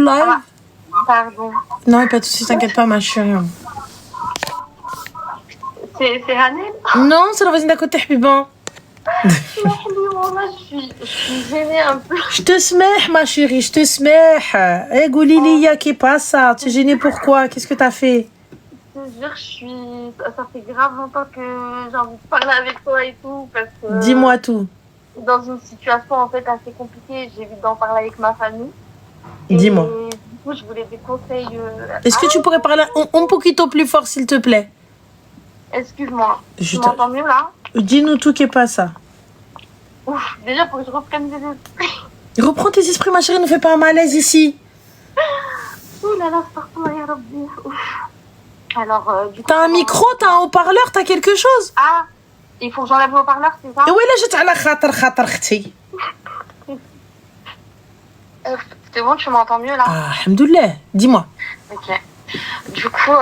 live. Pardon. Non, pas de soucis, t'inquiète pas, ma chérie. C'est Hanel. Non, c'est la voisine d'à côté, Habiban. Je suis gênée un peu. Je te smeh, ma chérie, je te smeh. Eh, Goulilia, qui passe ça? Tu es gênée pourquoi? Qu'est-ce que t'as fait? Je te jure, ça fait grave longtemps que j'ai envie de parler avec toi et tout. Parce que Dis-moi tout. Dans une situation en fait assez compliquée, j'ai envie d'en parler avec ma famille. Dis-moi. Et du coup, je voulais des conseils. Est-ce que tu pourrais parler un poquito plus fort, s'il te plaît? Excuse-moi. Tu m'entends mieux là? Dis-nous tout, qui passe ça. Ouf, déjà, faut que je reprenne mes esprits. Reprends tes esprits, ma chérie, ne fais pas un malaise ici. Ouh là là, c'est partout, ya Rabbi. Ouf. Alors, du coup. T'as un micro, t'as un haut-parleur, t'as quelque chose? Ah, il faut que j'enlève le haut-parleur, c'est ça? Oui, là, j'étais à la khatar khti. C'est bon, tu m'entends mieux là? Ah, alhamdoulilah. Dis-moi. Ok. Du coup,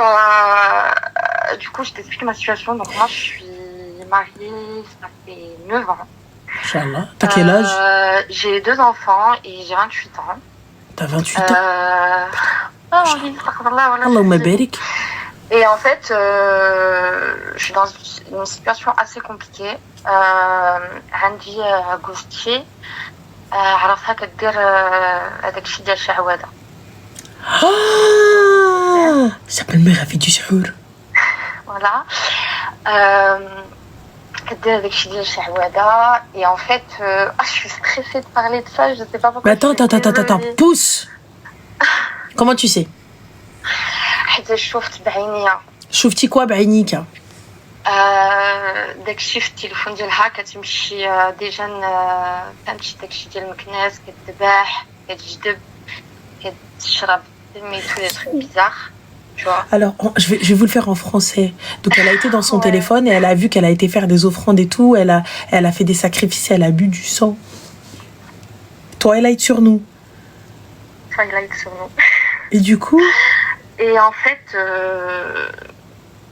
je t'explique ma situation. Donc, moi, je suis mariée, ça fait 9 ans. Inch'Allah. T'as quel âge? J'ai 2 enfants et j'ai 28 ans. T'as 28 ans? Allahumma barik. Et en fait, je suis dans une situation assez compliquée. عندي جوزتي عرفتها كدير هذاك الشيء ديال الشعوذة. Ça s'appelle Merafi du Suhour. Voilà. كدير هذاك الشيء ديال الشعوذة. Et en fait, je suis stressée de parler de ça. Je sais pas pourquoi. Mais attends, pousse. Comment tu sais? حتى شفت بعينيا. شفتي quoi بعينيك؟ داكشي في التليفون ديالها كتمشي دي جان فهمتي داكشي ديال المكناس كتذبح كتجدب كتشرب سميتو دي تخي بيزار. Alors, je vais vous le faire en français. Donc, elle a été dans son téléphone et elle a vu qu'elle a été faire des offrandes et tout. Elle a fait des sacrifices, elle a bu du sang. Twilight sur nous. Twilight sur nous. Et du coup? Et en fait,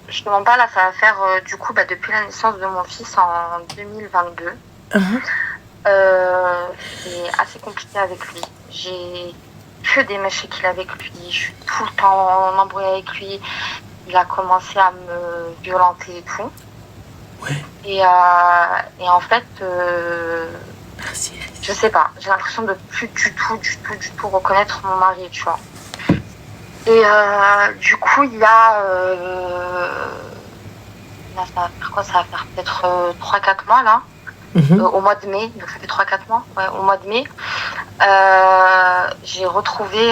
je te mens pas, là, ça va faire du coup depuis la naissance de mon fils en 2022. C'est assez compliqué avec lui. J'ai que des mèches qu'il a avec lui. Je suis tout le temps en embrouille avec lui. Il a commencé à me violenter et tout. Ouais. Et en fait, je sais pas. J'ai l'impression de plus du tout reconnaître mon mari, tu vois. Et du coup, il y a... là, ça va faire quoi? Ça va faire peut-être 3-4 mois, là. Au mois de mai. Donc, ça fait 3-4 mois. Ouais, au mois de mai. J'ai retrouvé,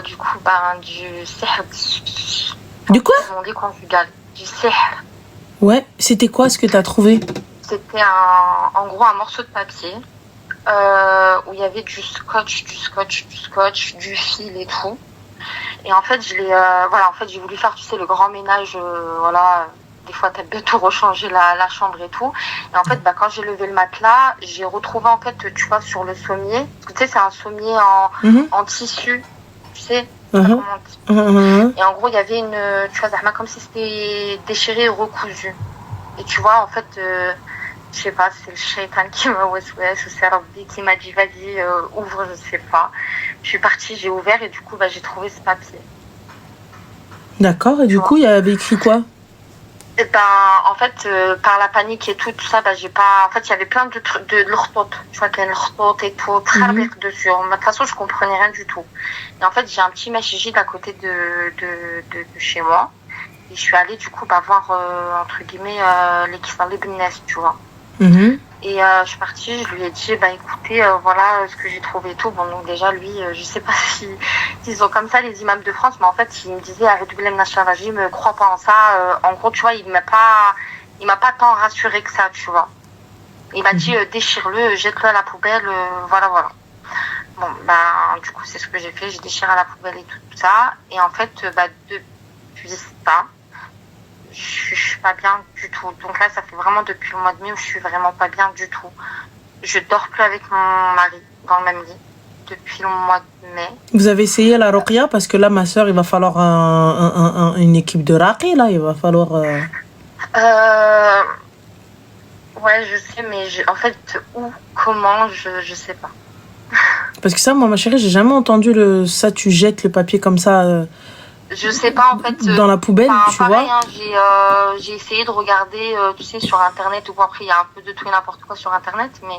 du coup, du sihr. Du quoi? Mon lit conjugal. Du sihr. Ouais. C'était quoi ce que t'as trouvé? C'était en gros un morceau de papier où il y avait du scotch, du fil et tout. Et en fait, j'ai voulu faire, tu sais, le grand ménage, des fois, t'as bien tout rechanger la chambre et tout. Et en fait, quand j'ai levé le matelas, j'ai retrouvé, en fait, tu vois, sur le sommier, parce que tu sais, c'est un sommier en tissu, tu sais, Et en gros, il y avait tu vois, comme si c'était déchiré et recousu. Et tu vois, en fait, je sais pas, c'est le shaitan qui m'a ou c'est Rabbi qui m'a dit, vas-y, ouvre, je sais pas. Je suis partie, j'ai ouvert et du coup, j'ai trouvé ce papier. D'accord, et du coup, il y avait écrit quoi? Et en fait, par la panique et tout ça, j'ai pas... En fait, il y avait plein de trucs, de l'orthot, tu vois, qu'il y a l'orthot et tout, très bien dessus. De toute façon, je comprenais rien du tout. Et en fait, j'ai un petit masjid à côté de chez moi. Et je suis allée, du coup, voir, entre guillemets, l'équivalent des business, tu vois. Et je suis partie, je lui ai dit, écoutez, voilà ce que j'ai trouvé et tout. Bon, donc déjà, lui, je sais pas s'ils sont comme ça, les imams de France, mais en fait, il me disait, arrête de je me crois pas en ça. En gros, tu vois, il m'a pas tant rassuré que ça, tu vois. Il m'a dit, déchire-le, jette-le à la poubelle, voilà. Bon, du coup, c'est ce que j'ai fait, j'ai déchiré à la poubelle et tout ça. Et en fait, depuis ça, je suis pas bien du tout. Donc là, ça fait vraiment depuis le mois de mai où je suis vraiment pas bien du tout. Je dors plus avec mon mari dans le même lit depuis le mois de mai. Vous avez essayé la ruqya? Parce que là, ma soeur, il va falloir une équipe de raqi, là. Il va falloir... Ouais, je sais, mais en fait, comment, je sais pas. Parce que ça, moi, ma chérie, j'ai jamais entendu ça, tu jettes le papier comme ça Je sais pas, en fait. dans la poubelle, tu pareil, vois. hein, j'ai essayé de regarder, tu sais, sur Internet, ou bon, après, il y a un peu de tout et n'importe quoi sur Internet, mais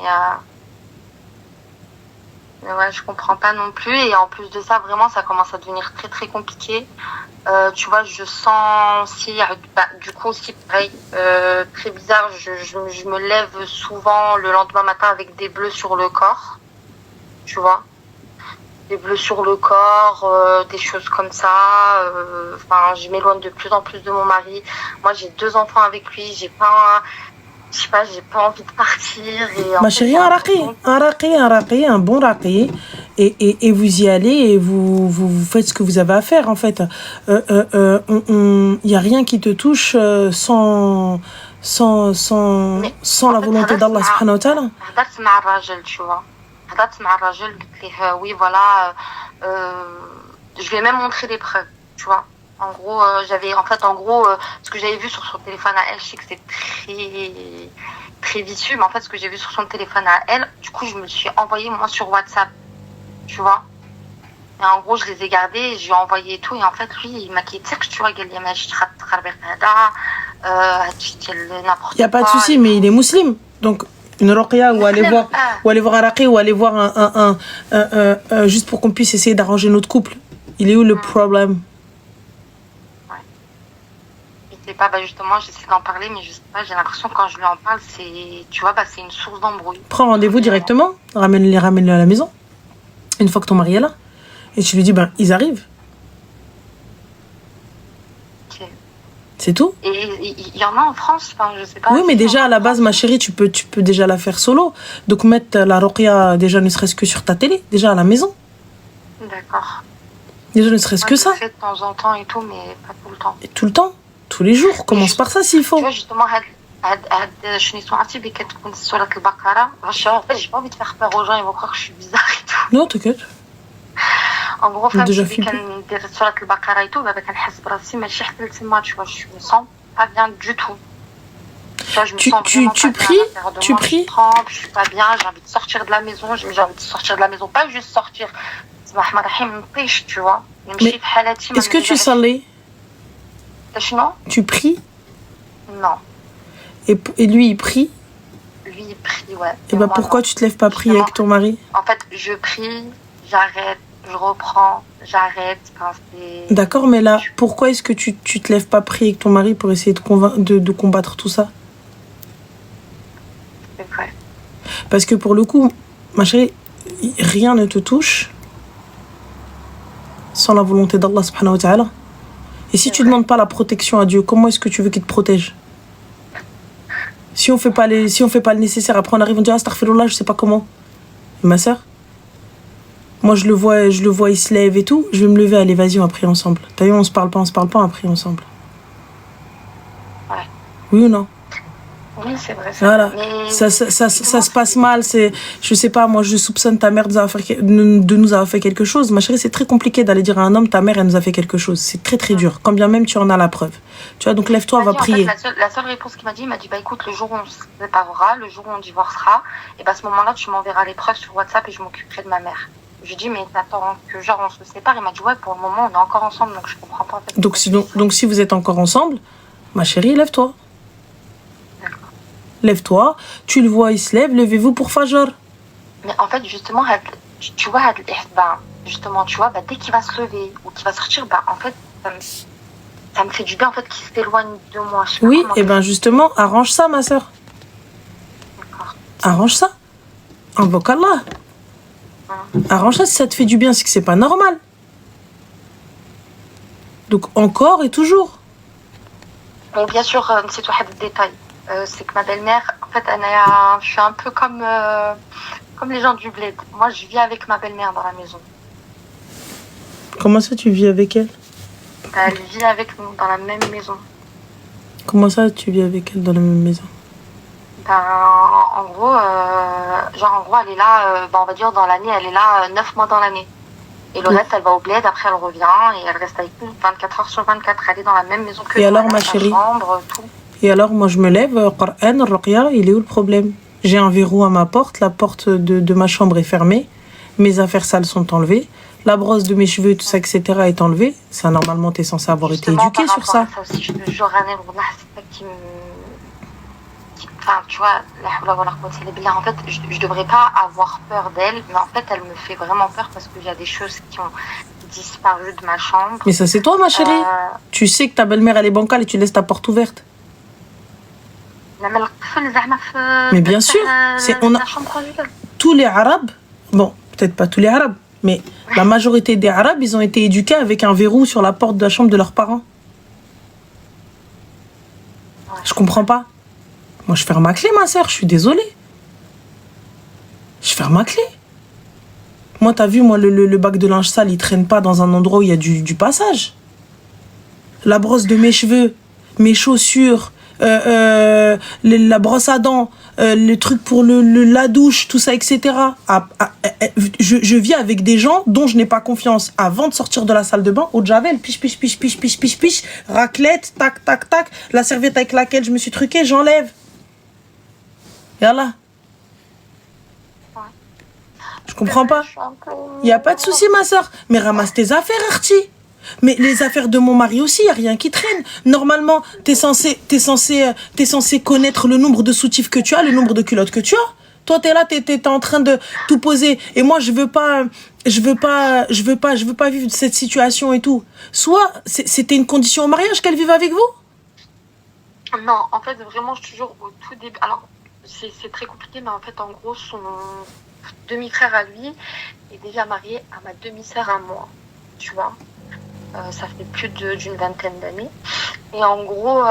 ouais, je comprends pas non plus. Et en plus de ça, vraiment, ça commence à devenir très, très compliqué. Tu vois, je sens aussi, du coup, aussi, pareil, très bizarre, je me lève souvent le lendemain matin avec des bleus sur le corps, tu vois. Des bleus sur le corps, des choses comme ça. Enfin, je m'éloigne de plus en plus de mon mari. Moi, j'ai 2 enfants avec lui. Je sais pas, j'ai pas envie de partir. Et Ma chérie, un raqi, un bon raqi. Et vous y allez et vous faites ce que vous avez à faire, en fait. Il n'y a rien qui te touche sans la volonté d'Allah subhanahu wa ta'ala. هضرت مع الراجل, tu vois. هضرت مع الراجل, قلت ليه oui, voilà, je vais même montrer des preuves, tu vois. En gros, ce que j'avais vu sur son téléphone à elle, je sais que c'est très, très vicieux, mais en fait, ce que j'ai vu sur son téléphone à elle, du coup, je me le suis envoyé, moi, sur WhatsApp, tu vois. Et en gros, je les ai gardés, je lui ai envoyé et tout, et en fait, lui, il m'a quitté, tu vois, il m'a dit, n'importe quoi. Il n'y a pas de souci, mais il est musulman. Donc, une ruqya ou aller voir un raqi ou aller voir juste pour qu'on puisse essayer d'arranger notre couple. Il est où le problème? Je sais pas, justement, j'essaie d'en parler, mais je sais pas, j'ai l'impression que quand je lui en parle, tu vois, c'est une source d'embrouille. Prends rendez-vous directement, ramène-le à la maison, une fois que ton mari est là. Et tu lui dis, ils arrivent. Okay. C'est tout. Et il y en a en France, enfin, je sais pas. Oui, mais déjà, à la base, ma chérie, tu peux déjà la faire solo. Donc, mettre la ruqya, déjà, ne serait-ce que sur ta télé, déjà à la maison. D'accord. Déjà, ne serait-ce que ça. Je le fais de temps en temps et tout, mais pas tout le temps. Et tout le temps, tous les jours. Commence par ça s'il faut. Tu vois, justement, je n'ai pas envie j'ai pas envie de faire peur aux gens, ils vont croire que je suis bizarre et tout. Non, t'inquiète. En gros, je me sens pas bien du tout. Tu pries, je suis pas bien, j'ai envie de sortir de la maison, pas juste sortir. Tu vois. Mais est-ce que tu salais? Tu pries? Non. Et lui, il prie? Lui, il prie, ouais. Et pourquoi tu te lèves pas prier avec ton mari? En fait, je prie, j'arrête, je reprends, j'arrête. D'accord, mais là, pourquoi est-ce que tu te lèves pas prier avec ton mari pour essayer de combattre tout ça? C'est vrai. Parce que pour le coup, ma chérie, rien ne te touche sans la volonté d'Allah subhanahu wa ta'ala. Et si tu ne demandes pas la protection à Dieu, comment est-ce que tu veux qu'il te protège? Si on fait pas le nécessaire, après on arrive, on dit astaghfirullah, je sais pas comment. Et ma soeur, moi je le vois, il se lève et tout, je vais me lever, allez, vas-y, on va prier ensemble. T'as vu, on se parle pas, on va prier ensemble. Ouais. Oui ou non? Oui, c'est vrai. Voilà. Mais ça se passe mal. Je sais pas, moi je soupçonne ta mère de nous avoir fait quelque chose. Ma chérie, c'est très compliqué d'aller dire à un homme, ta mère, elle nous a fait quelque chose. C'est très très dur. Quand bien même tu en as la preuve. Tu vois, donc lève-toi, va prier. En fait, la seule réponse qu'il m'a dit, écoute, le jour où on se séparera, le jour où on divorcera, et à ce moment-là, tu m'enverras les preuves sur WhatsApp et je m'occuperai de ma mère. Je lui ai dit, mais t'attends que genre on se sépare? Il m'a dit, ouais, pour le moment, on est encore ensemble, donc je comprends pas. En fait, donc si vous êtes encore ensemble, ma chérie, lève-toi. Lève-toi, tu le vois, il se lève, levez-vous pour Fajr. Mais en fait, justement, tu vois, dès qu'il va se lever ou qu'il va sortir, en fait, ça me fait du bien en fait qu'il s'éloigne de moi. Oui, et justement, arrange ça, ma soeur. D'accord. Arrange ça. Invoque Allah. Arrange ça si ça te fait du bien, c'est que c'est pas normal. Donc encore et toujours. Bon, bien sûr, c'est tout un détail. C'est que ma belle-mère, en fait, je suis un peu comme les gens du bled. Moi, je vis avec ma belle-mère dans la maison. Comment ça, tu vis avec elle? Elle vit avec nous dans la même maison. Comment ça, tu vis avec elle dans la même maison? En gros, elle est là, on va dire dans l'année, elle est là 9 mois dans l'année. Et le reste, elle va au bled, après elle revient et elle reste avec nous 24 heures sur 24. Elle est dans la même maison que nous. Et alors, ma chérie? Chambre, tout. Et alors, moi, je me lève, Qur'an, Ruqya, il est où le problème? J'ai un verrou à ma porte, la porte de ma chambre est fermée, mes affaires sales sont enlevées, la brosse de mes cheveux, tout ça, etc. est enlevée. Ça, normalement, t'es censé avoir été Justement, éduqué par sur ça. rapport à ça aussi, je te jure, Anel, wallah, c'est ça qui me... Enfin, tu vois, la hawla wa la quwwata illa billah, en fait, je devrais pas avoir peur d'elle, mais en fait, elle me fait vraiment peur parce qu'il y a des choses qui ont disparu de ma chambre. Mais ça, c'est toi, ma chérie. Tu sais que ta belle-mère, elle est bancale et tu laisses ta porte ouverte. Mais bien sûr, on a tous les Arabes, bon, peut-être pas tous les Arabes, mais la majorité des Arabes, ils ont été éduqués avec un verrou sur la porte de la chambre de leurs parents. Je comprends pas. Moi, je ferme ma clé, ma sœur, je suis désolée. Je ferme ma clé. Moi, t'as vu, moi, le bac de linge sale, il traîne pas dans un endroit où il y a du passage. La brosse de mes cheveux, mes chaussures, la brosse à dents, le truc pour la douche, tout ça, etc. Je vis avec des gens dont je n'ai pas confiance. Avant de sortir de la salle de bain, eau de javel, piche, piche, piche, piche, piche, piche, piche, raclette, tac, tac, tac, la serviette avec laquelle je me suis truquée, j'enlève. Yallah. Je comprends pas. Il n'y a pas de souci, ma soeur. Mais ramasse tes affaires, Arti. Mais les affaires de mon mari aussi, il n'y a rien qui traîne. Normalement, t'es censé connaître le nombre de soutifs que tu as, le nombre de culottes que tu as. Toi, t'es là, t'es en train de tout poser. Et moi, je veux pas vivre cette situation et tout. Soit, c'était une condition au mariage qu'elle vive avec vous? Non, en fait, vraiment, je te jure, au tout début... Alors, c'est très compliqué, mais en fait, en gros, son demi-frère à lui est déjà marié à ma demi-sœur à moi, tu vois. Ça fait plus d'une vingtaine d'années. Et en gros,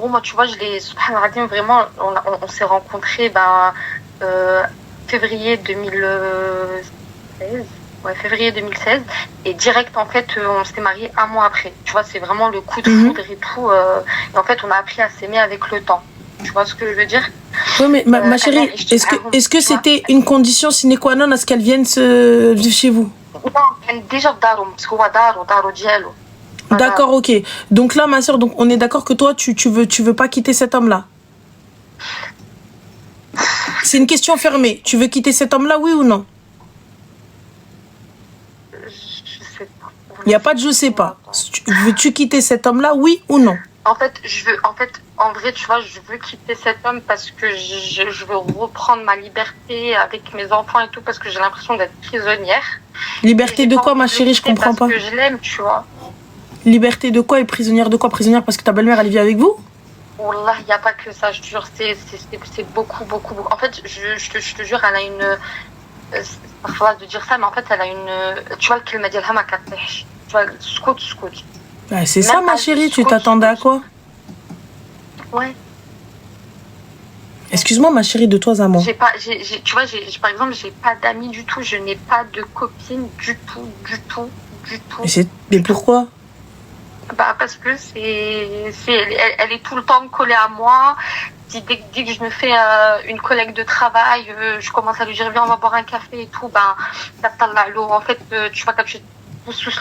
moi, tu vois, je l'ai, subhanallah, vraiment, on s'est rencontrés février 2016. Ouais, février 2016. Et direct, en fait, on s'est mariés un mois après. Tu vois, c'est vraiment le coup de foudre et tout. Et en fait, on a appris à s'aimer avec le temps. Tu vois ce que je veux dire? Oui, mais ma chérie, est-ce que c'était une condition sine qua non à ce qu'elle vienne vivre chez vous? Non, elle est déjà darum, parce qu'on va darum diallo. D'accord, ok. Donc là, ma soeur, donc on est d'accord que toi, tu veux pas quitter cet homme-là? C'est une question fermée. Tu veux quitter cet homme-là, oui ou non? Je sais pas. Il n'y a pas de je sais pas. Veux-tu quitter cet homme-là, oui ou non? En vrai, tu vois, je veux quitter cet homme parce que je veux reprendre ma liberté avec mes enfants et tout, parce que j'ai l'impression d'être prisonnière. Liberté de quoi, ma chérie? Je comprends pas. Parce que je l'aime, tu vois. Liberté de quoi et prisonnière de quoi? Prisonnière parce que ta belle-mère, elle vit avec vous? Wallah, il n'y a pas que ça, je te jure, c'est beaucoup, beaucoup, beaucoup. En fait, je te jure, elle a une... c'est parfois de dire ça, mais en fait, elle a une... Tu vois, le kelma dialha ma kattesh. Tu vois, scout. Bah, c'est ça, ma chérie, tu t'attendais à quoi? Ouais. Excuse-moi, ma chérie, de toi à moi. Tu vois, par exemple, j'ai pas d'amis du tout, je n'ai pas de copine du tout. Mais pourquoi? Bah, parce que elle est tout le temps collée à moi. Dès que je me fais une collègue de travail, je commence à lui dire, viens, on va boire un café et tout, en fait, tu vois, quand tu pousse le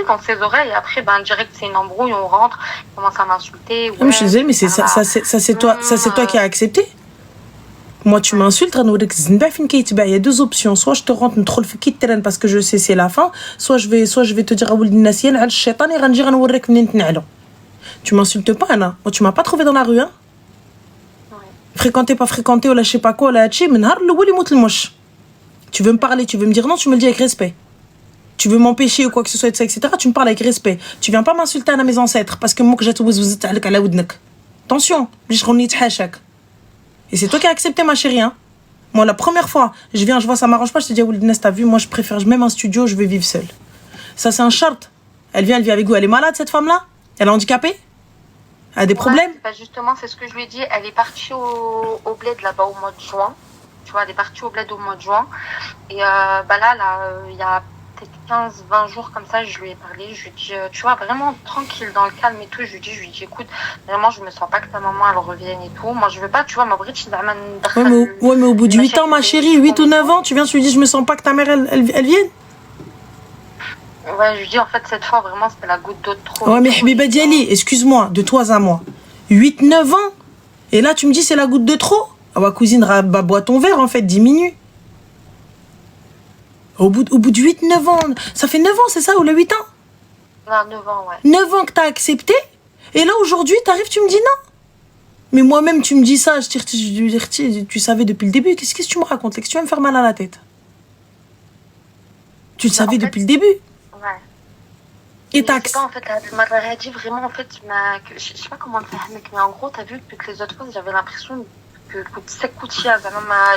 dans ses oreilles, et après, direct, c'est une embrouille, on rentre, il commence à m'insulter. Ouais, je suis désolée, mais c'est toi qui as accepté. Moi, tu m'insultes, il y a deux options. Soit je te rentre parce que je sais c'est la fin, soit je vais te dire tu m'insultes pas, Anna. Moi, tu m'as pas trouvé dans la rue, hein. Fréquenter, pas fréquenter, ou là, je sais pas quoi, là, tu veux me parler, tu veux me dire non, tu me le dis avec respect. Tu veux m'empêcher ou quoi que ce soit, etc., tu me parles avec respect. Tu viens pas m'insulter à mes ancêtres parce que moi, que j'ai tout attention, et c'est toi qui as accepté, ma chérie, hein. Moi, la première fois, je vois, ça m'arrange pas, je te dis, t'as vu, moi, je préfère même un studio, je vais vivre seule. Ça, c'est un charte. Elle vit avec vous. Elle est malade, cette femme-là? Elle est handicapée? Elle a des problèmes? Justement, c'est ce que je lui ai dit. Elle est partie au bled là-bas au mois de juin. Tu vois, elle est partie au bled au mois de juin. Et il y a peut-être 15-20 jours comme ça, je lui ai parlé. Je lui ai dit, tu vois, vraiment tranquille, dans le calme et tout. Je lui ai dit, écoute, vraiment, je me sens pas que ta maman, elle revienne et tout. Moi, je veux pas, tu vois, ma bridge, ouais, mais au bout de 8 ans, ma chérie, 8 ou 9 ans, tu viens, tu lui dis, je me sens pas que ta mère, elle vienne. Ouais, je lui dis, en fait, cette fois, vraiment, c'était la goutte d'eau de trop. Ouais, mais Habiba Diali, excuse-moi, de toi à moi. 8-9 ans. Et là, tu me dis, c'est la goutte de trop. Ah, ouais, cousine, bois ton verre, en fait, diminue. Au bout de 8-9 ans, ça fait 9 ans, c'est ça, ou le 8 ans? Non, 9 ans, ouais. 9 ans que t'as accepté, et là aujourd'hui, t'arrives, tu me dis non. Mais moi-même, tu me dis ça, tu savais depuis le début. Qu'est-ce que tu me racontes? Est-ce que tu vas me faire mal à la tête? Tu le savais depuis le début. Ouais. Et je sais pas, en fait, elle dit vraiment, en fait, je sais pas comment le faire, mais en gros, t'as vu, depuis que les autres fois, j'avais l'impression que c'est Koutia,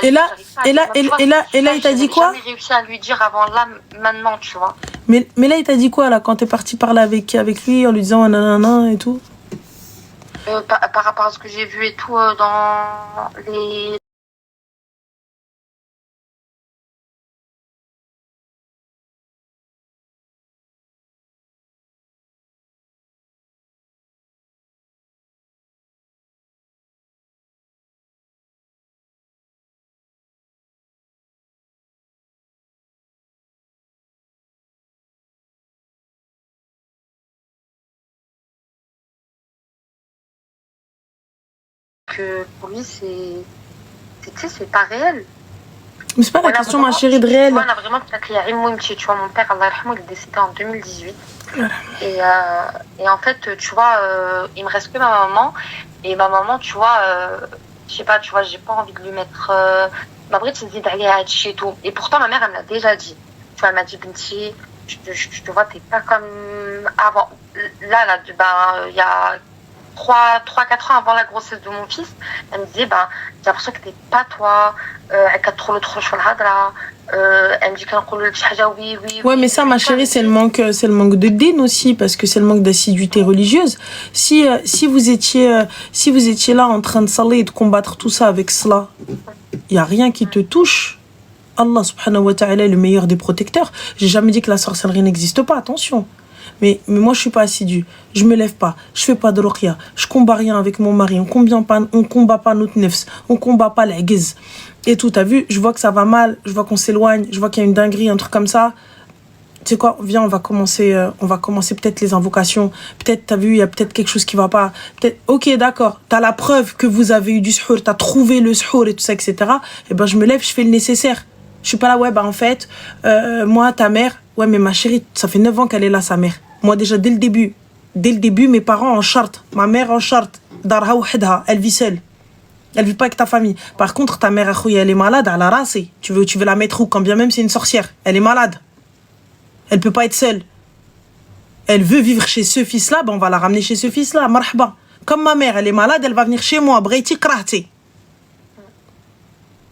et là, il t'a dit quoi? J'ai jamais réussi à lui dire avant là, maintenant, tu vois. Mais là, il t'a dit quoi, là, quand t'es parti parler avec lui, en lui disant nanana et tout? Par rapport à ce que j'ai vu et tout, dans les... que pour lui, c'est pas réel. Mais c'est pas la question, ma chérie, de réel. On a vraiment tu vois, mon père, Allah il est décédé en 2018. Et en fait, tu vois, il me reste que ma maman. Et ma maman, tu vois, je sais pas, tu vois, j'ai pas envie de lui mettre... ma bride, c'est d'aller à Hachi et tout. Et pourtant, ma mère, elle me l'a déjà dit. Tu vois, elle m'a dit, Binti, je te vois, t'es pas comme avant. Là, il y a 3-4 ans avant la grossesse de mon fils, elle me disait, j'ai l'impression que t'es pas toi, elle a trop le elle me dit qu'elle oui. Ouais, mais ça, ma chérie, c'est le manque de din aussi, parce que c'est le manque d'assiduité religieuse. Si vous étiez là en train de saler et de combattre tout ça avec cela, il y a rien qui te touche. Allah subhanahu wa ta'ala est le meilleur des protecteurs. J'ai jamais dit que la sorcellerie n'existe pas, attention. Mais moi, je suis pas assidue. Je me lève pas. Je fais pas de ruqya. Je combats rien avec mon mari. On combat pas notre nefs. On combat pas les guiz. Et tout, t'as vu? Je vois que ça va mal. Je vois qu'on s'éloigne. Je vois qu'il y a une dinguerie, un truc comme ça. Tu sais quoi? Viens, on va commencer peut-être les invocations. Peut-être, t'as vu, il y a peut-être quelque chose qui va pas. Peut-être, ok, d'accord. T'as la preuve que vous avez eu du suhour. T'as trouvé le suhour et tout ça, etc. Et ben, je me lève, je fais le nécessaire. Je suis pas là, ouais, en fait, moi, ta mère, ouais, mais ma chérie, ça fait 9 ans qu'elle est là, sa mère. Moi, déjà, dès le début, mes parents en charte, ma mère en charte, darha wahidha, elle vit seule. Elle vit pas avec ta famille. Par contre, ta mère, elle est malade, elle a rassé. Tu veux la mettre où? Quand bien même c'est une sorcière. Elle est malade. Elle peut pas être seule. Elle veut vivre chez ce fils-là, on va la ramener chez ce fils-là, marhaba. Comme ma mère, elle est malade, elle va venir chez moi, breiti krahti.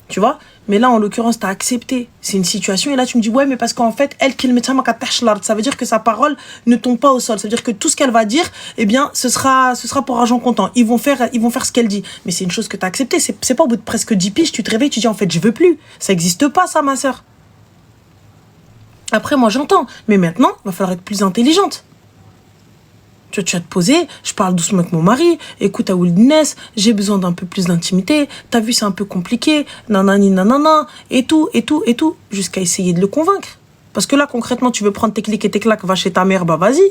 Tu vois? Mais là, en l'occurrence, t'as accepté. C'est une situation. Et là, tu me dis, ouais, mais parce qu'en fait, elle, ça veut dire que sa parole ne tombe pas au sol. Ça veut dire que tout ce qu'elle va dire, eh bien, ce sera pour argent comptant. Ils vont faire ce qu'elle dit. Mais c'est une chose que t'as accepté. C'est pas au bout de presque 10 piges, tu te réveilles, tu dis, en fait, je veux plus. Ça existe pas, ça, ma sœur. Après, moi, j'entends. Mais maintenant, il va falloir être plus intelligente. Tu vas te poser, je parle doucement avec mon mari, écoute à Wildness, j'ai besoin d'un peu plus d'intimité, t'as vu c'est un peu compliqué, nanani nanana, et tout, jusqu'à essayer de le convaincre. Parce que là concrètement tu veux prendre tes clics et tes claques, va chez ta mère, vas-y.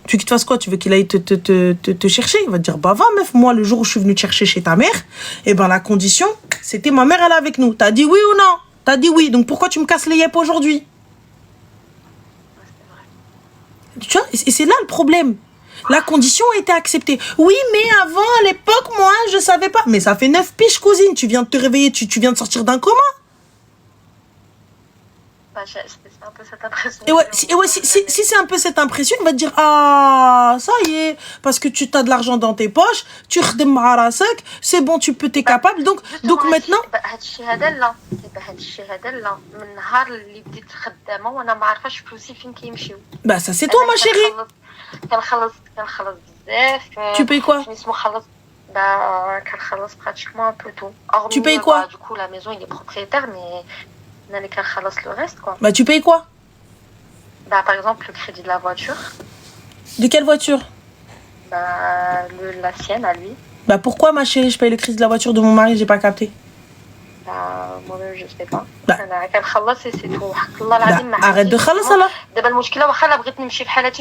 Tu veux qu'il te fasse quoi? Tu veux qu'il aille te chercher? Il va te dire, va meuf, moi le jour où je suis venue te chercher chez ta mère, et la condition, c'était ma mère elle est avec nous. T'as dit oui ou non? T'as dit oui, donc pourquoi tu me casses les yeux aujourd'hui? Tu vois, et c'est là le problème. La condition a été acceptée. Oui, mais avant, à l'époque, moi, je savais pas. Mais ça fait 9 piges, cousine. Tu viens de te réveiller, tu viens de sortir d'un coma. C'est un peu cette impression. Et ouais, si c'est un peu cette impression, il va te dire, ah, ça y est, parce que tu as de l'argent dans tes poches, tu redem ma'arasak, c'est bon, tu peux, t'es capable. Donc maintenant. Bah, ça c'est toi, ma chérie. Tu payes quoi? Pratiquement un peu tout. Tu payes quoi? Du coup, la maison, il est propriétaire, mais on a les le reste, quoi. Bah, tu payes quoi? Par exemple, le crédit de la voiture. De quelle voiture? La sienne, à lui. Bah, pourquoi, ma chérie, je paye le crédit de la voiture de mon mari, j'ai pas capté? Moi-même, je sais pas. C'est tout. Arrête de khalas, alors.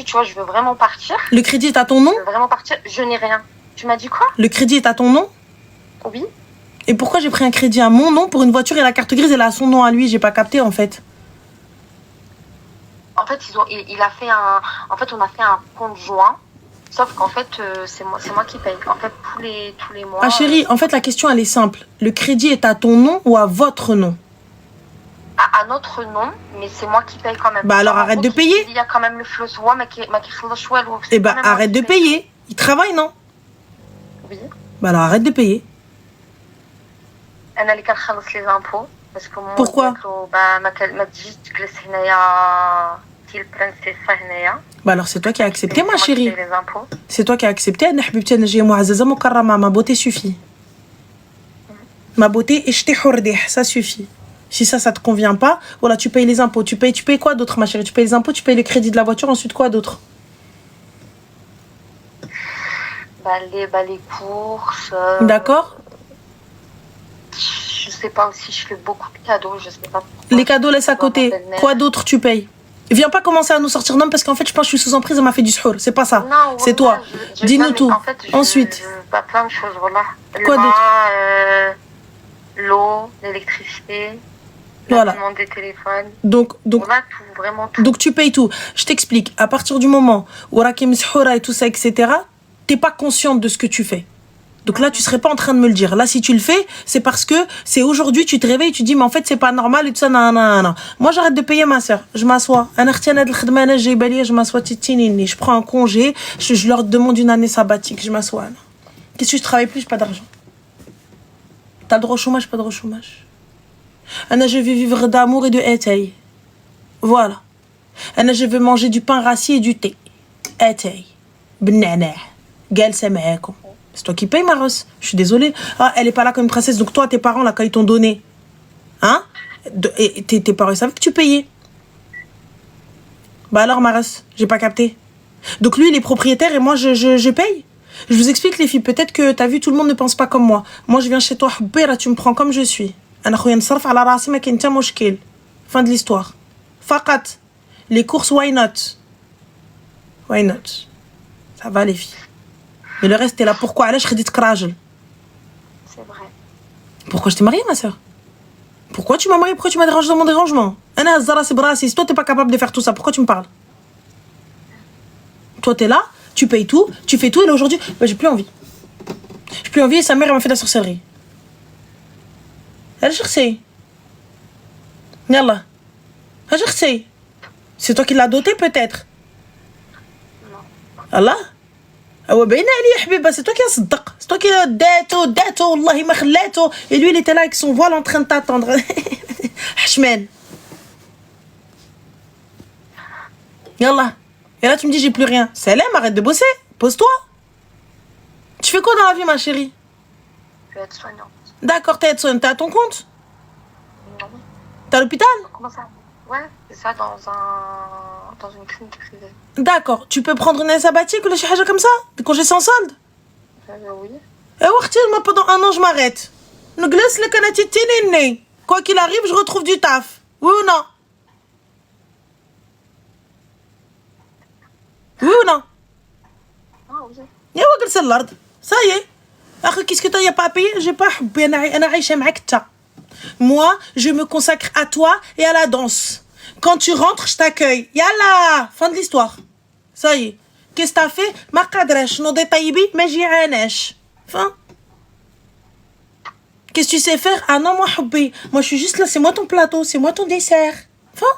Tu vois, je veux vraiment partir. Le crédit est à ton nom? Je veux vraiment partir, je n'ai rien. Tu m'as dit quoi? Le crédit est à ton nom? Oui. Et pourquoi j'ai pris un crédit à mon nom pour une voiture et la carte grise, elle a son nom à lui? J'ai pas capté, en fait. En fait, il a fait un... En fait, on a fait un compte joint. Sauf qu'en fait, c'est moi qui paye. En fait, tous les mois... Ah chérie, en fait, la question, elle est simple. Le crédit est à ton nom ou à votre nom? À notre nom, mais c'est moi qui paye quand même. Bah alors arrête de payer. Il y a quand même le flux. Eh bah arrête de payer. Il travaille, non? Oui. Bah alors arrête de payer. أنا اللي كنخلص les impôts. Parce que moi, pourquoi? ما تجيش تجلس هنايا كي البرنسيسة هنايا. Bah alors c'est toi qui as accepté, ma chérie. Les impôts. C'est toi qui as accepté. أنا حبيبتي أنا جاية معززة مكرمة. Ma beauté suffit. Ma beauté et j'étais hordih, ça suffit. Si ça te convient pas, voilà, tu payes les impôts. Tu payes quoi d'autre, ma chérie? Tu payes les impôts, tu payes le crédit de la voiture, ensuite quoi d'autre? Les courses. D'accord. Je sais pas aussi, je fais beaucoup de cadeaux, je sais pas pourquoi. Les cadeaux, laisse à côté. Quoi d'autre tu payes? Viens pas commencer à nous sortir d'hommes parce qu'en fait, je pense que je suis sous emprise, elle m'a fait du shour. C'est pas ça. Non, c'est toi. Dis-nous tout. En fait, ensuite. Plein de choses, voilà. Quoi d'autre? L'eau, l'électricité. Voilà. Des téléphones. Donc, voilà, tout, vraiment tout. Donc tu payes tout. Je t'explique. À partir du moment où Rakim Shoura et tout ça, etc., t'es pas consciente de ce que tu fais. Donc là, tu serais pas en train de me le dire. Là, si tu le fais, c'est parce que c'est aujourd'hui, tu te réveilles, tu dis, mais en fait, c'est pas normal et tout ça, non. Moi, j'arrête de payer ma soeur. Je m'assois. Je m'assois, je prends un congé, je leur demande une année sabbatique, je m'assois. Qu'est-ce que je travaille plus, j'ai pas d'argent. T'as le droit au chômage, pas le droit au chômage. Je vais vivre d'amour et de étail. Voilà. Je veux manger du pain rassis et du thé. étail. بالنعناع. جالسة معاكم. C'est toi qui payes, Maros. Je suis désolée. Ah, elle est pas là comme une princesse. Donc toi, tes parents, là, quand ils t'ont donné, hein, et tes parents, ils savaient que tu payais. Bah alors, Maros, j'ai pas capté. Donc lui, il est propriétaire et moi, je paye. Je vous explique, les filles. Peut-être que t'as vu, tout le monde ne pense pas comme moi. Moi, je viens chez toi, là, tu me prends comme je suis. أنا خويا نصرف على راسي ما كاين حتى مشكل. Fin de l'histoire. فقط. Les courses, why not? Why not? Ça va, les filles. Mais le reste, t'es là. Pourquoi? علاش خديتك راجل? C'est vrai. Pourquoi je t'ai mariée, ma soeur? Pourquoi tu m'as mariée? Pourquoi tu m'as dérangé dans mon dérangement? أنا هزة راسي براسي. Si toi, t'es pas capable de faire tout ça, pourquoi tu me parles? Toi, t'es là, tu payes tout, tu fais tout, et là, aujourd'hui, bah, j'ai plus envie. J'ai plus envie, et sa mère, elle m'a fait de la sorcellerie. Elle cherche. Yallah. Elle cherche. C'est toi qui l'as doté, peut-être? Non. Allah? هو باين عليه يا حبيبه c'est toi qui as صدق c'est toi qui داتو والله ما خلاته et lui il était là avec son voile en train de t'attendre حشمان يلا et là tu me dis j'ai plus rien Salem arrête de bosser pose-toi tu fais quoi dans la vie ma chérie? Je vais être soignante. D'accord t'es aide-soignante t'es à ton compte? Non. T'es à l'hôpital? Comment ça? Ouais, c'est ça, dans une clinique privée. D'accord, tu peux prendre une année sabbatique ou des choses comme ça? Des congés sans solde? Oui. Et moi pendant un an je m'arrête. Quoi qu'il arrive, je retrouve du taf. Oui ou non? Oui ou non? Ah oui. يا وقل سلرد. Ça y est. أخي qu'est-ce que t'as y a pas à payer? J'ai pas حبي أنا عايشة معاك تا. Moi, je me consacre à toi et à la danse. Quand tu rentres, je t'accueille. Yalla, fin de l'histoire. Ça y est. Qu'est-ce que t'as fait? Ma قادرش نوضي طيبي ما جيعاناش. Fin. Qu'est-ce que tu sais faire? Ah non, moi, حبي. Moi, je suis juste là, c'est moi ton plateau, c'est moi ton dessert. Fin.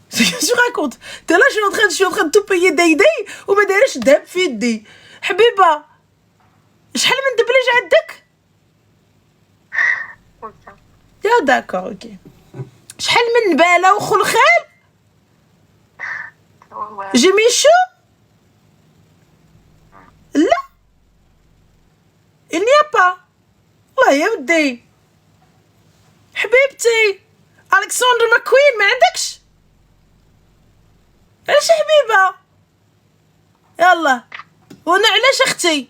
C'est ce que tu racontes. T'es là, je suis en train de tout payer day وما دايرش داب في يدي. حبيبة. شحال من دبلج عندك؟ يا داكور اوكي شحال من نباله وخلخال جيميشو لا il n'y a pas والله يا ودي حبيبتي الكسندر ماكوين ما عندكش علاش حبيبه يلا وانا علاش اختي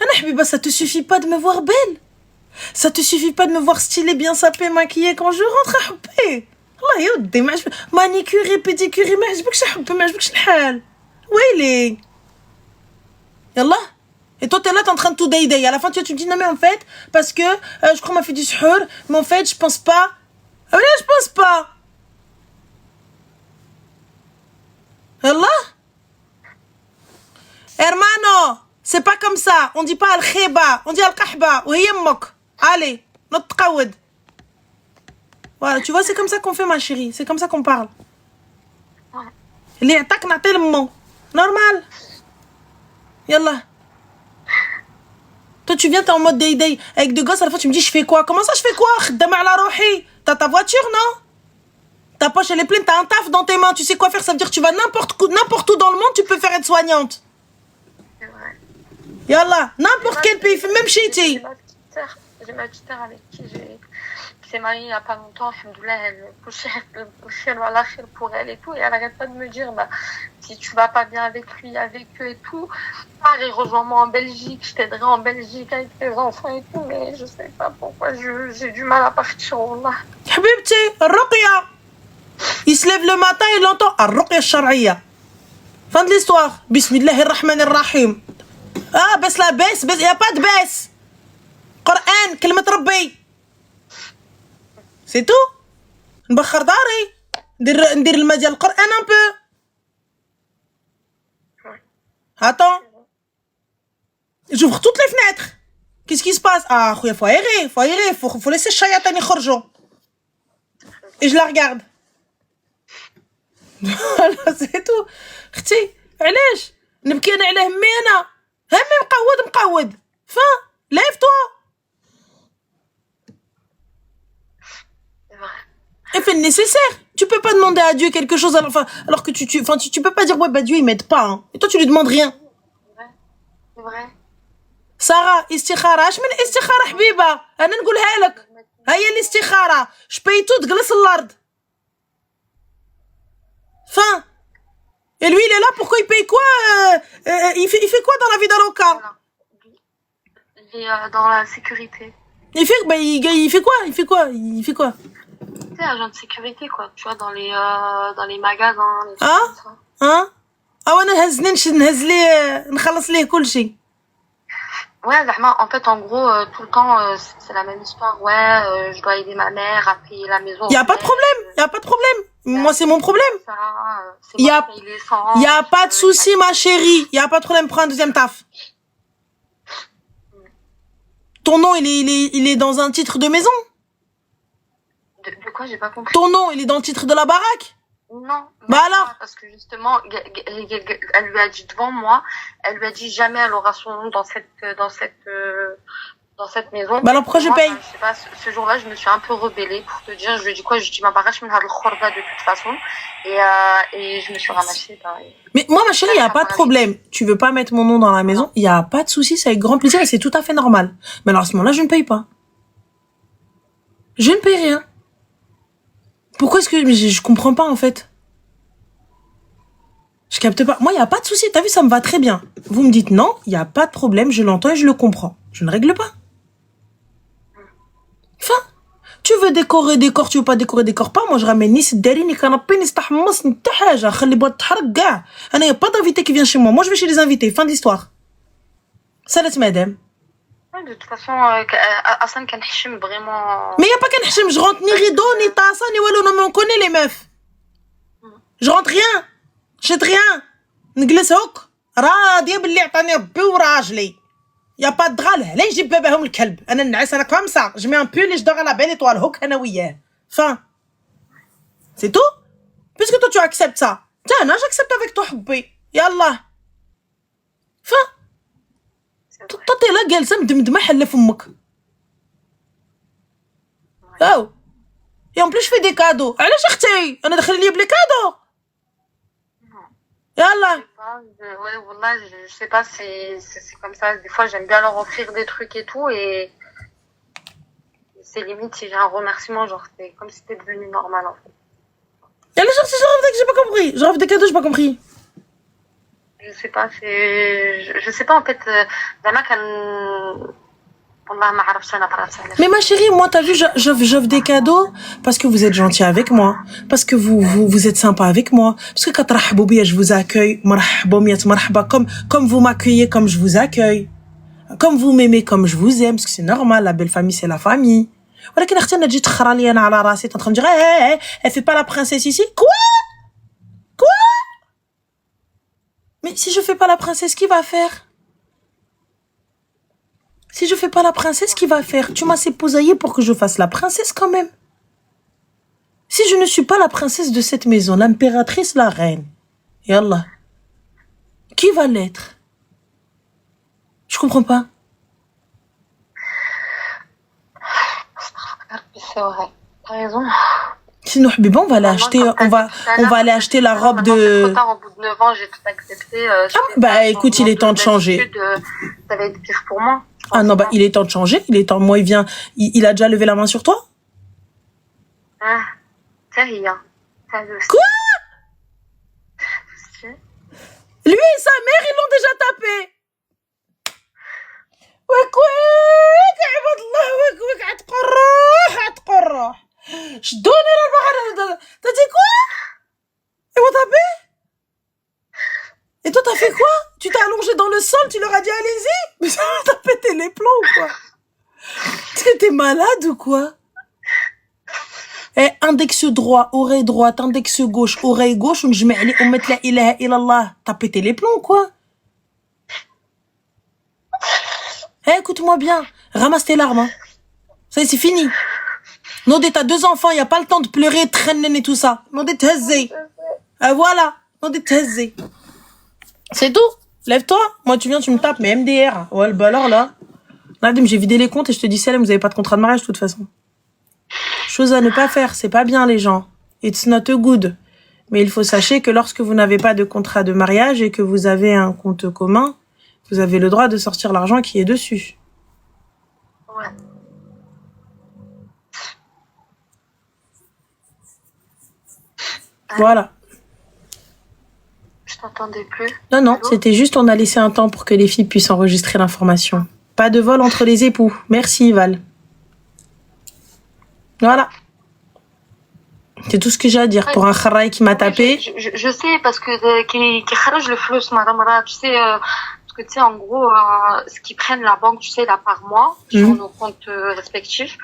انا حبيبه ça te suffit pas de me voir belle. Ça te suffit pas de me voir stylée, bien sapée, maquillée quand je rentre à حبي. الله يودي ما عجبك مانيكوري بيديكوري ما عجبكش حبي ما عجبكش الحال. ويلي. يلا Et toi, t'es là, t'es en train de tout day. À la fin, tu me dis, non, mais en fait, parce que je crois qu'on m'a fait du suhour, mais en fait, je pense pas. Ah, mais là, je pense pas. Allah? Hermano, c'est pas comme ça. On dit pas al-khiba, on dit al-kahba. Ou yemmok. Allez, notre tqawed. Voilà, tu vois, c'est comme ça qu'on fait, ma chérie. C'est comme ça qu'on parle. Li attaque na tellement. Normal. Yallah. Toi, tu viens, t'es en mode day. Avec deux gosses, à la fois, tu me dis, je fais quoi? Comment ça, je fais quoi? Khdama ala rohi. T'as ta voiture, non? Ta poche, elle est pleine, t'as un taf dans tes mains. Tu sais quoi faire? Ça veut dire que tu vas n'importe où dans le monde, tu peux faire être soignante. C'est vrai. Yallah. N'importe quel pays, même chez Ti. J'ai ma petite sœur avec qui s'est mariée il n'y a pas longtemps. Alhamdoulilah, elle poussait la khir pour elle et tout. Et elle n'arrête pas de me dire, bah, si tu vas pas bien avec lui, avec eux et tout, allez, rejoins-moi en Belgique. Je t'aiderai en Belgique avec tes enfants et tout. Mais je sais pas pourquoi j'ai du mal à partir. Wallah. Habibti, Ruqya. Il se lève le matin, il entend Ar-Ruqya Shar'iyya. Fin de l'histoire. Bismillahirrahmanirrahim. Ah, baisse la baisse, il n'y a pas de baisse. Coran, كلمة ربي. C'est tout. نبخر داري. ندير الماء ديال القرآن un peu. Attends. J'ouvre toutes les fenêtres. Qu'est-ce qui se passe? Ah, خويا, faut aérer, faut laisser الشياطين يخرجوا. Et je la regarde. Voilà, c'est tout. اختي علاش نبكي انا على همي انا همي مقود fin lève-toi et fais le nécessaire. Tu peux pas demander à Dieu quelque chose alors que tu peux pas dire ouais bah Dieu il m'aide pas hein. Et toi tu lui demandes rien. C'est vrai. Sarah istikhara اش من istikhara حبيبه انا نقولها لك هي الاستخاره شبيتو تجلس الارض fin. Et lui, il est là, pourquoi il paye quoi il fait quoi dans la vie d'Aloca? Voilà. Il est dans la sécurité. Il fait quoi? Il fait quoi? Tu sais, agent de sécurité, quoi. Tu vois, dans les magasins, les trucs Ah? comme ça. Hein? Ah ouais, نهز ليه نخلص ليه كل شيء. Ouais, Zahma, en fait, en gros, tout le temps, c'est la même histoire. Ouais, je dois aider ma mère à payer la maison. Y a pas de problème. Moi, c'est mon problème. Ça, Y a pas de souci. souci, ma chérie. Y a pas de problème, prends un deuxième taf. Ton nom, il est dans un titre de maison? De quoi? J'ai pas compris. Ton nom, il est dans le titre de la baraque? Non. Bah alors? Parce que justement, elle lui a dit devant moi, elle lui a dit jamais elle aura son nom dans cette maison. Bah alors pourquoi je paye? Je sais pas, ce jour-là, je me suis un peu rebellée pour te dire, je lui ai dit quoi? Je lui ai dit ma baraque, je me de toute façon. Et je me suis ramassée. Mais moi, ma chérie, y a pas de problème. Tu veux pas mettre mon nom dans la maison? Y a pas de souci, c'est avec grand plaisir et c'est tout à fait normal. Mais alors à ce moment-là, je ne paye pas. Je ne paye rien. Pourquoi est-ce que je comprends pas en fait? Je capte pas. Moi, y a pas de souci. T'as vu, ça me va très bien. Vous me dites non, y a pas de problème. Je l'entends et je le comprends. Je ne règle pas. Enfin, tu veux décorer, décor. Tu veux pas décorer, décor pas. Moi, je ramène ni الداري ni canapé ni استحمص ni حتى حاجة. خلي بوات تحرق كاع. أنا y a pas d'invité qui vient chez moi. Moi, je vais chez les invités. Fin d'histoire. Salut, madame. De toute façon, Hassan can hachim vraiment. Mais y a pas qu'un hachim. Je rentre ni rideau, ni tasse, ni walou. Non, mais on connaît les meufs. Je rentre rien. شد rien. نجلس هوك راضيه باللي عطاني ربي وراجلي. يا با دغال علاه يجيب باباهم الكلب. انا نعس انا كفا مسا جمي ان بول جو دغ لا بيل ايطوال هوك انا وياه. Fin. C'est tout? Puisque toi tu acceptes ça. Tiens, انا j'accepte avec toi حبي. يلا. Fin. ططي لا جالسه مدمدمه حله فمك. Oh. Et en plus je fais des cadeaux. علاش اختي؟ انا دخل لي بلي كادو. Yallah. Ouais, wallah, je sais pas, c'est comme ça. Des fois, j'aime bien leur offrir des trucs et tout, et c'est limite si j'ai un remerciement, genre, c'est comme si c'était devenu normal, en fait. Yallah, genre, c'est genre, j'ai pas compris. Genre, des cadeaux, j'ai pas compris. Je sais pas, je sais pas, en fait, Zama kan. Mais ma chérie, moi, t'as vu, j'offre des cadeaux parce que vous êtes gentil avec moi, parce que vous êtes sympa avec moi, parce que quand je vous accueille, comme vous m'accueillez, comme je vous accueille. Comme vous m'aimez, comme je vous aime, parce que c'est normal, la belle famille, c'est la famille. Voilà qu'elle a dit, t'es en train de dire, elle fait pas la princesse ici. Quoi? Mais si je fais pas la princesse, qui va faire? Si je fais pas la princesse, qui va faire? Tu m'as épousaillé pour que je fasse la princesse quand même. Si je ne suis pas la princesse de cette maison, l'impératrice, la reine, yallah, qui va l'être? Je comprends pas. C'est vrai. T'as raison. Sinon, Habiba, on va aller acheter, on va aller acheter la robe de... Trop tard, au bout de 9 ans, j'ai tout accepté. Bah, écoute, il est temps de changer. Ça va être pire pour moi. Ah non, bah, il est temps de changer. Il est temps. Moi, il a déjà levé la main sur toi? Ah, ça y est. Quoi? Lui et sa mère, ils l'ont déjà tapé. Je donne la barre. T'as dit quoi? Ils m'ont tapé? Et toi, t'as fait quoi? Tu t'es allongé dans le sol, tu leur as dit allez-y? Mais t'as pété les plombs ou quoi? T'es malade ou quoi? Index droit, oreille droite, index gauche, oreille gauche, on met la ilaha illallah. T'as pété les plombs ou quoi? Écoute-moi bien, ramasse tes larmes. Hein. Ça y est, c'est fini. Nodé, t'as 2 enfants, y a pas le temps de pleurer, de traîner et tout ça. Nodé, t'hésé. Voilà, Nodé, t'hésé. C'est tout. Lève-toi. Moi, tu viens, tu me tapes, mais MDR. Ouais, bah alors là. Nadim, j'ai vidé les comptes et je te dis, Salem, vous avez pas de contrat de mariage de toute façon. Chose à ne pas faire, c'est pas bien les gens. It's not good. Mais il faut sachez que lorsque vous n'avez pas de contrat de mariage et que vous avez un compte commun, vous avez le droit de sortir l'argent qui est dessus. Ouais. Voilà. Je t'entendais plus. Non, Allô? c'était juste on a laissé un temps pour que les filles puissent enregistrer l'information. Pas de vol entre les époux. Merci Val. Voilà. C'est tout ce que j'ai à dire pour un kharaï qui m'a tapé. Je sais parce que qui kharaj le flux madame, tu sais parce que tu sais en gros ce qu'ils prennent la banque, tu sais là par mois sur nos comptes respectifs.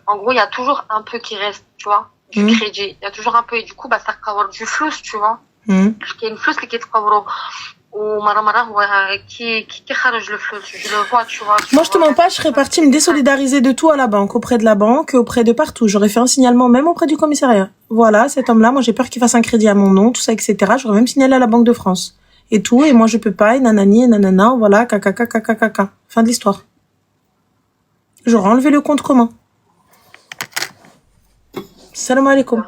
En gros, il y a toujours un peu qui reste, tu vois, du crédit. Il y a toujours un peu et du coup bah ça avoir du flux, tu vois. Il y a une flux qui est ou madame qui kharaj le flux, je le vois, tu vois. Moi, je te mens pas, je serais partie me désolidariser de tout à la banque, auprès de la banque, auprès de partout. J'aurais fait un signalement même auprès du commissariat. Voilà, cet homme-là, moi j'ai peur qu'il fasse un crédit à mon nom, tout ça, etc. J'aurais même signalé à la Banque de France. Et tout, et moi je peux pas, et nanani, et nanana, voilà, caca. Fin de l'histoire. J'aurais enlevé le compte commun. Salam alaikum.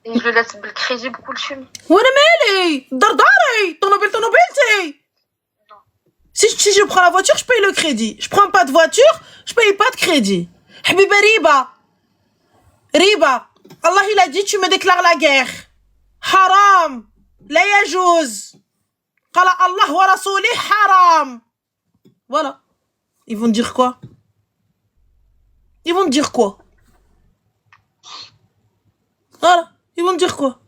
Et je le laisse le crédit beaucoup le chum. وانا مالي درداري طونوبيلتي. Si je prends la voiture, je paye le crédit. Je prends pas de voiture, je paye pas de crédit. Habiba Riba. Allah il a dit tu me déclares la guerre. Haram. La yajouz. Qala Allah wa rasuli haram. Voilà. Ils vont te dire quoi? Voilà. Ils vont te dire quoi?